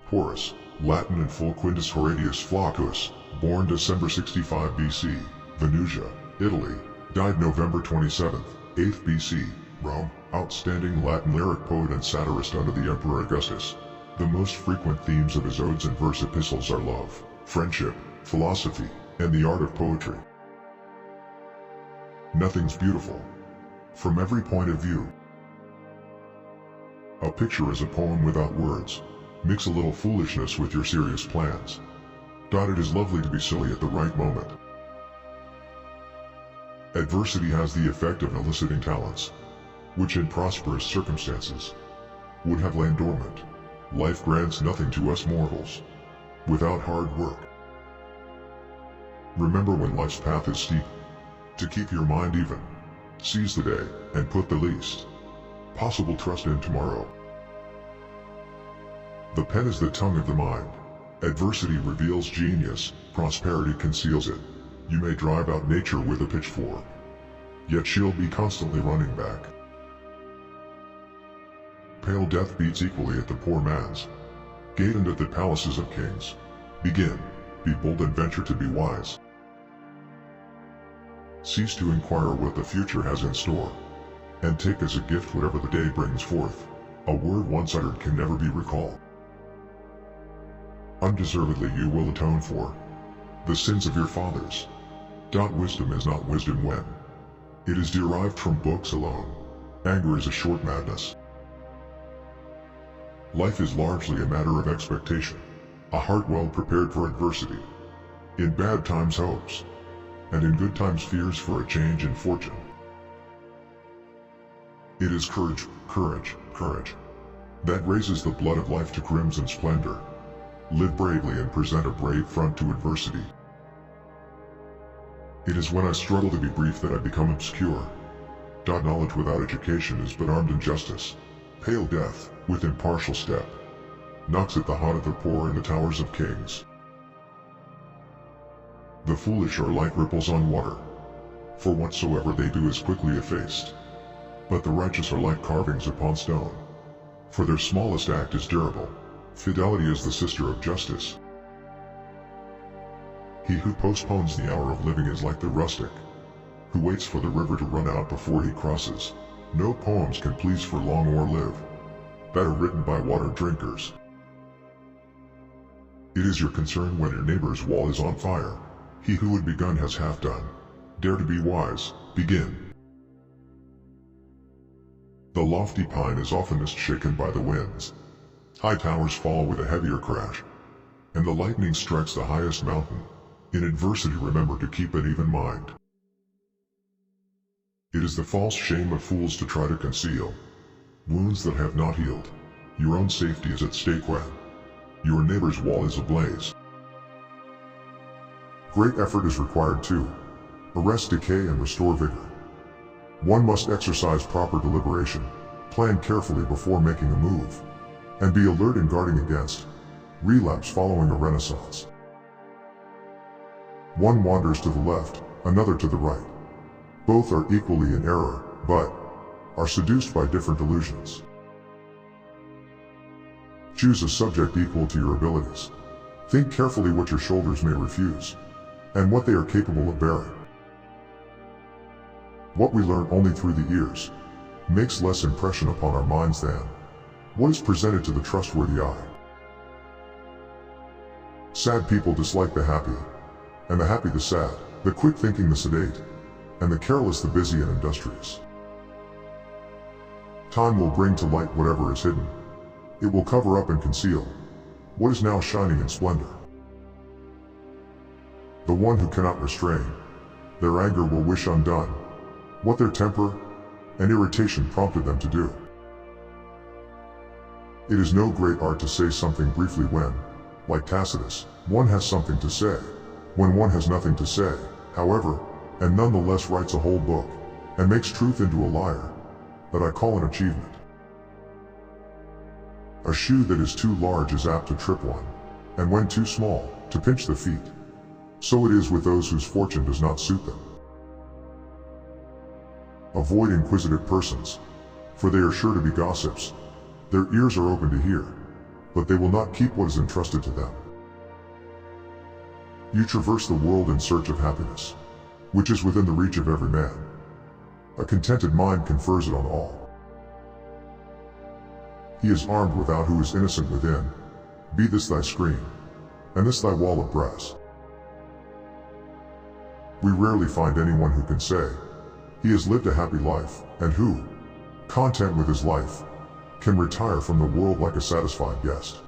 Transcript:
Horace, Latin and full Quintus Horatius Flaccus, born December 65 BC, Venusia, Italy, died November 27, 8th BC, Rome, outstanding Latin lyric poet and satirist under the Emperor Augustus. The most frequent themes of his odes and verse epistles are love, friendship, philosophy, and the art of poetry. Nothing's beautiful. From every point of view. A picture is a poem without words. Mix a little foolishness with your serious plans. It is lovely to be silly at the right moment. Adversity has the effect of eliciting talents, which in prosperous circumstances would have lain dormant. Life grants nothing to us mortals without hard work. Remember when life's path is steep, to keep your mind even, seize the day and put the least possible trust in tomorrow. The pen is the tongue of the mind. Adversity reveals genius, prosperity conceals it. You may drive out nature with a pitchfork, yet she'll be constantly running back. Pale death beats equally at the poor man's gate and at the palaces of kings. Begin, be bold and venture to be wise. Cease to inquire what the future has in store, and take as a gift whatever the day brings forth. A word once uttered can never be recalled. Undeservedly you will atone for the sins of your fathers. Wisdom is not wisdom when it is derived from books alone. Anger is a short madness. Life is largely a matter of expectation. A heart well prepared for adversity. In bad times hopes, and in good times fears for a change in fortune. It is courage, courage, courage, that raises the blood of life to crimson splendor. Live bravely and present a brave front to adversity. It is when I struggle to be brief that I become obscure. Knowledge without education is but armed injustice. Pale death, with impartial step, knocks at the heart of the poor in the towers of kings. The foolish are like ripples on water, for whatsoever they do is quickly effaced. But the righteous are like carvings upon stone, for their smallest act is durable. Fidelity is the sister of justice. He who postpones the hour of living is like the rustic, who waits for the river to run out before he crosses. No poems can please for long or live, that are written by water drinkers. It is your concern when your neighbor's wall is on fire. He who had begun has half done. Dare to be wise, begin. The lofty pine is oftenest shaken by the winds. High towers fall with a heavier crash, and the lightning strikes the highest mountain. In adversity remember to keep an even mind. It is the false shame of fools to try to conceal wounds that have not healed. Your own safety is at stake when your neighbor's wall is ablaze. Great effort is required to arrest decay and restore vigor. One must exercise proper deliberation, plan carefully before making a move, and be alert in guarding against relapse following a renaissance. One wanders to the left, another to the right. Both are equally in error, but are seduced by different delusions. Choose a subject equal to your abilities. Think carefully what your shoulders may refuse, and what they are capable of bearing. What we learn only through the ears makes less impression upon our minds than what is presented to the trustworthy eye. Sad people dislike the happy, and the happy the sad, the quick-thinking the sedate, and the careless the busy and industrious. Time will bring to light whatever is hidden. It will cover up and conceal what is now shining in splendor. The one who cannot restrain their anger will wish undone what their temper and irritation prompted them to do. It is no great art to say something briefly when, like Tacitus, one has something to say. When one has nothing to say, however, and nonetheless writes a whole book, and makes truth into a liar, that I call an achievement. A shoe that is too large is apt to trip one, and when too small, to pinch the feet. So it is with those whose fortune does not suit them. Avoid inquisitive persons, for they are sure to be gossips. Their ears are open to hear, but they will not keep what is entrusted to them. You traverse the world in search of happiness, which is within the reach of every man. A contented mind confers it on all. He is armed without who is innocent within. Be this thy screen, and this thy wall of brass. We rarely find anyone who can say he has lived a happy life, and who, content with his life, can retire from the world like a satisfied guest.